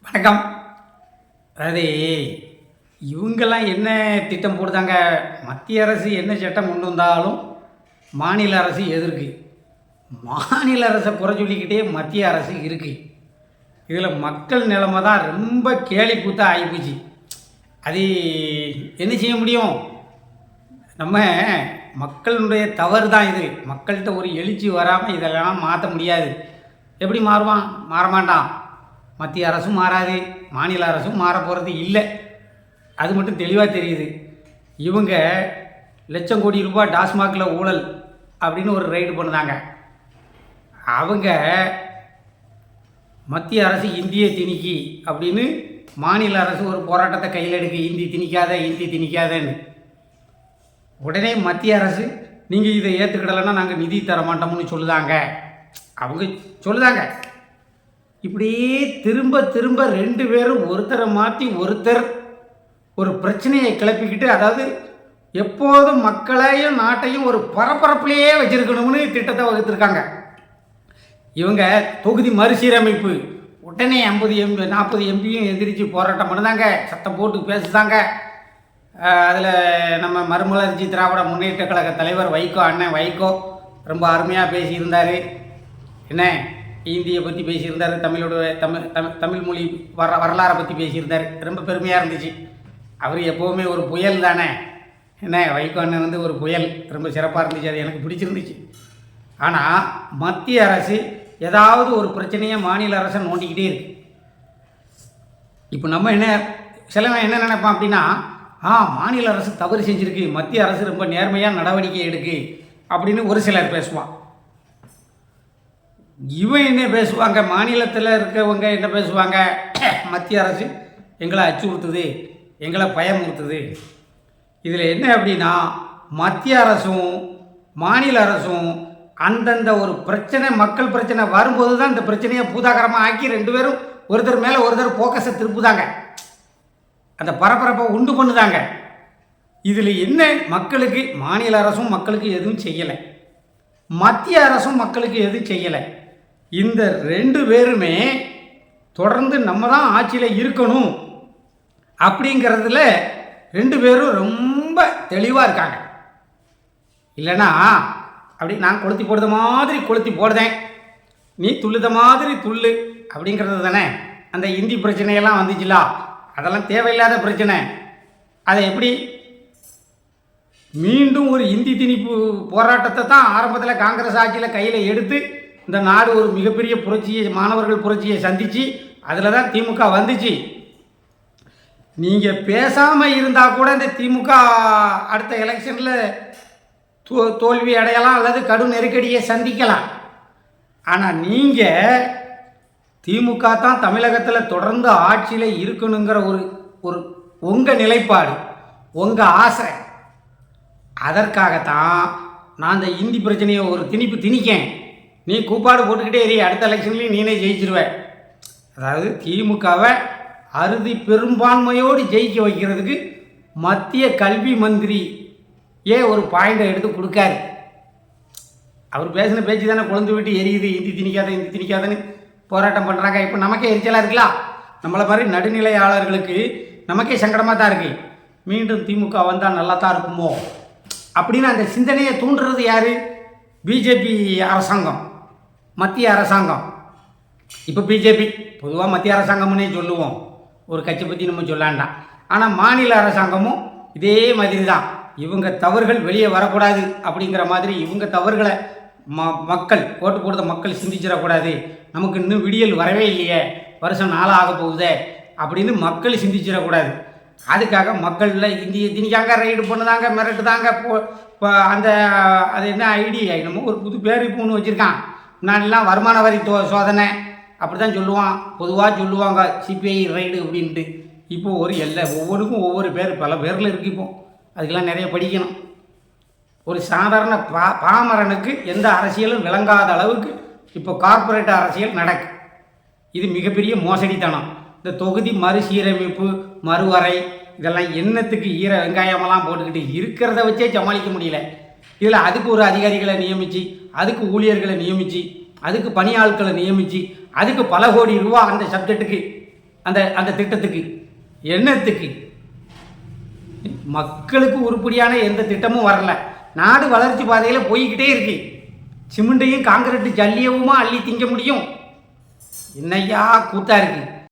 வணக்கம். அதாவது இவங்கெல்லாம் என்ன திட்டம் போடுதாங்க, மத்திய அரசு என்ன சட்டம் கொண்டு வந்தாலும் மாநில அரசு எதிர்க்கு. மாநில அரசை குறை சொல்லிக்கிட்டே மத்திய அரசு இருக்குது. இதில் மக்கள் நிலைமை தான் ரொம்ப கேலி கூத்தாக ஆகிப்போச்சு. அது என்ன செய்ய முடியும்? நம்ம மக்களுடைய தவறு தான் இது. மக்கள்கிட்ட ஒரு எழுச்சி வராமல் இதெல்லாம் மாற்ற முடியாது. எப்படி மாறுவான்? மாறமாட்டான். மத்திய அரசும் மாறாது, மாநில அரசும் மாற போகிறது இல்லை. அது மட்டும் தெளிவாக தெரியுது. இவங்க லட்சம் கோடி ரூபாய் டாஸ்மாகில் ஊழல் அப்படின்னு ஒரு ரைடு பண்ணுதாங்க. அவங்க மத்திய அரசு இந்தியை திணிக்கி அப்படின்னு மாநில அரசு ஒரு போராட்டத்தை கையில் எடுக்கு, இந்தி திணிக்காதன்னு. உடனே மத்திய அரசு நீங்கள் இதை ஏற்றுக்கிடலைன்னா நாங்கள் நிதி தர மாட்டோம்னு சொல்லுதாங்க. அவங்க சொல்லுதாங்க. இப்படியே திரும்ப திரும்ப ரெண்டு பேரும் ஒருத்தரை மாற்றி ஒருத்தர் ஒரு பிரச்சனையை கிளப்பிக்கிட்டு, அதாவது எப்போதும் மக்களையும் நாட்டையும் ஒரு பரபரப்பிலேயே வச்சிருக்கணும்னு திட்டத்தை வகுத்துருக்காங்க. இவங்க தொகுதி மறுசீரமைப்பு உடனே 50 எம்பி 40 எம்பியும் எந்திரிச்சு போராட்டம் பண்ணுதாங்க, சத்தம் போட்டு பேசுதாங்க. அதில் நம்ம மறுமலர்ச்சி திராவிட முன்னேற்ற கழக தலைவர் வைகோ, அண்ணன் வைகோ ரொம்ப அருமையாக பேசியிருந்தார். என்ன இந்தியை பற்றி பேசியிருந்தார், தமிழ் மொழி வரலாறை பற்றி பேசியிருந்தார். ரொம்ப பெருமையாக இருந்துச்சு. அவர் எப்போவுமே ஒரு புயல் தானே. என்ன வைகோ அண்ணன் வந்து ஒரு புயல், ரொம்ப சிறப்பாக இருந்துச்சு. அது எனக்கு பிடிச்சிருந்துச்சு. ஆனால் மத்திய அரசு ஏதாவது ஒரு பிரச்சனையை மாநில அரசை நோண்டிக்கிட்டே இருக்கு. இப்போ நம்ம சிலவன் என்ன நினைப்பான் அப்படின்னா, மாநில அரசு தவறு செஞ்சுருக்கு, மத்திய அரசு ரொம்ப நேர்மையாக நடவடிக்கை எடுக்கு அப்படின்னு ஒரு சிலர் பேசுவான். இவன் என்ன பேசுவாங்க, மாநிலத்தில் இருக்கவங்க என்ன பேசுவாங்க, மத்திய அரசு எங்களை அச்சுறுத்துது, எங்களை பயமுறுத்துது. இதில் என்ன அப்படின்னா, மத்திய அரசும் மாநில அரசும் அந்தந்த ஒரு பிரச்சனை, மக்கள் பிரச்சனை வரும்போது தான் இந்த பிரச்சனையை பூதாகரமாக ஆக்கி ரெண்டு பேரும் ஒருத்தர் மேலே ஒருத்தர் ஃபோக்கஸை திருப்புதாங்க, அந்த பரபரப்பை உண்டு பண்ணுதாங்க. இதில் என்ன, மக்களுக்கு மாநில அரசும் மக்களுக்கு எதுவும் செய்யலை, மத்திய அரசும் மக்களுக்கு எதுவும் செய்யலை. இந்த ரெண்டு பேருமே தொடர்ந்து நம்ம தான் ஆட்சியில் இருக்கணும் அப்படிங்கிறதுல ரெண்டு பேரும் ரொம்ப தெளிவாக இருக்காங்க. இல்லைன்னா அப்படி நான் கொளுத்தி போடுற மாதிரி கொளுத்தி போடுதேன், நீ துள்ளுத மாதிரி துள்ளு அப்படிங்கிறது தானே. அந்த இந்தி பிரச்சனையெல்லாம் வந்துச்சுல, அதெல்லாம் தேவையில்லாத பிரச்சனை. அதை எப்படி மீண்டும் ஒரு இந்தி திணிப்பு போராட்டத்தை தான் ஆரம்பத்தில் காங்கிரஸ் ஆட்சியில் கையில் எடுத்து இந்த நாடு ஒரு மிகப்பெரிய புரட்சியை, மாணவர்கள் புரட்சியை சந்தித்து அதில் தான் திமுக வந்துச்சு. நீங்கள் பேசாமல் இருந்தால் கூட இந்த திமுக அடுத்த எலெக்ஷனில் தோல்வி அடையலாம் அல்லது கடும் நெருக்கடியை சந்திக்கலாம். ஆனால் நீங்கள் திமுக தான் தமிழகத்தில் தொடர்ந்து ஆட்சியில் இருக்கணுங்கிற ஒரு உங்கள் நிலைப்பாடு, உங்கள் ஆசை. அதற்காகத்தான் நான் இந்த இந்தி பிரச்சனையை ஒரு திணிக்கேன், நீ கூப்பாடு போட்டுக்கிட்டே எரிய, அடுத்த எலெக்ஷன்லேயும் நீனே ஜெயிச்சிருவ. அதாவது திமுகவை அறுதி பெரும்பான்மையோடு ஜெயிக்க வைக்கிறதுக்கு மத்திய கல்வி மந்திரி ஒரு பாயிண்டை எடுத்து கொடுக்காரு. அவர் பேசின பேச்சு தானே குழந்தை விட்டு எரியுது, இந்தி திணிக்காதன்னு போராட்டம் பண்ணுறாங்க. இப்போ நமக்கே எரிச்சலாக இருக்கலாம், நம்மளை மாதிரி நடுநிலையாளர்களுக்கு நமக்கே சங்கடமாக தான் இருக்குது. மீண்டும் திமுக வந்தால் நல்லா தான் இருக்குமோ அப்படின்னு அந்த சிந்தனையை தூண்டுறது யார்? பிஜேபி அரசாங்கம், மத்திய அரசாங்கம். இப்போ பிஜேபி பொதுவாக மத்திய அரசாங்கம்னே சொல்லுவோம், ஒரு கட்சி பற்றி நம்ம சொல்லாண்டாம். ஆனால் மாநில அரசாங்கமும் இதே மாதிரி தான். இவங்க தவறுகள் வெளியே வரக்கூடாது அப்படிங்கிற மாதிரி இவங்க தவறுகளை மக்கள் ஓட்டு போடுற மக்கள் சிந்திச்சிடக்கூடாது. நமக்கு இன்னும் விடியல் வரவே இல்லையே, வருஷம் 4 ஆக போகுதே அப்படின்னு மக்கள் சிந்திச்சிடக்கூடாது. அதுக்காக மக்களில் இந்தியை திணிக்காங்க, ரைடு பண்ணுதாங்க, மிரட்டுதாங்க. அந்த அது என்ன ஐடி என்னமோ ஒரு புது பேர் இப்போ ஒன்று வச்சுருக்கான். முன்னாடிலாம் வருமான வரி சோதனை அப்படி தான் சொல்லுவான், பொதுவாக சொல்லுவாங்க சிபிஐ ரைடு அப்படின்ட்டு. இப்போது ஒவ்வொருக்கும் ஒவ்வொரு பேர், பல பேரில் இருக்குது. இப்போ அதுக்கெல்லாம் நிறைய படிக்கணும். ஒரு சாதாரண பாமரனுக்கு எந்த அரசியலும் விளங்காத அளவுக்கு இப்போ கார்ப்பரேட் அரசியல் நடக்கு. இது மிகப்பெரிய மோசடித்தனம். இந்த தொகுதி மறுசீரமைப்பு, மறுவரை இதெல்லாம் என்னத்துக்கு வெங்காயமெல்லாம் போட்டுக்கிட்டு இருக்கிறத வச்சே சமாளிக்க முடியல. இதில் அதுக்கு ஒரு அதிகாரிகளை நியமித்து, அதுக்கு ஊழியர்களை நியமித்து, அதுக்கு பணியாட்களை நியமித்து, அதுக்கு பல கோடி ரூபா அந்த சப்ஜெக்ட்டுக்கு அந்த அந்த திட்டத்துக்கு என்னத்துக்கு? மக்களுக்கு உருப்படியான எந்த திட்டமும் வரல. நாடு வளர்ச்சி பாதையில் போய்கிட்டே இருக்கு. சிமெண்ட்டையும் காங்கிரீட்டு ஜல்லியவுமா அள்ளி திங்க முடியும்? என்னையா கூத்தா இருக்கு.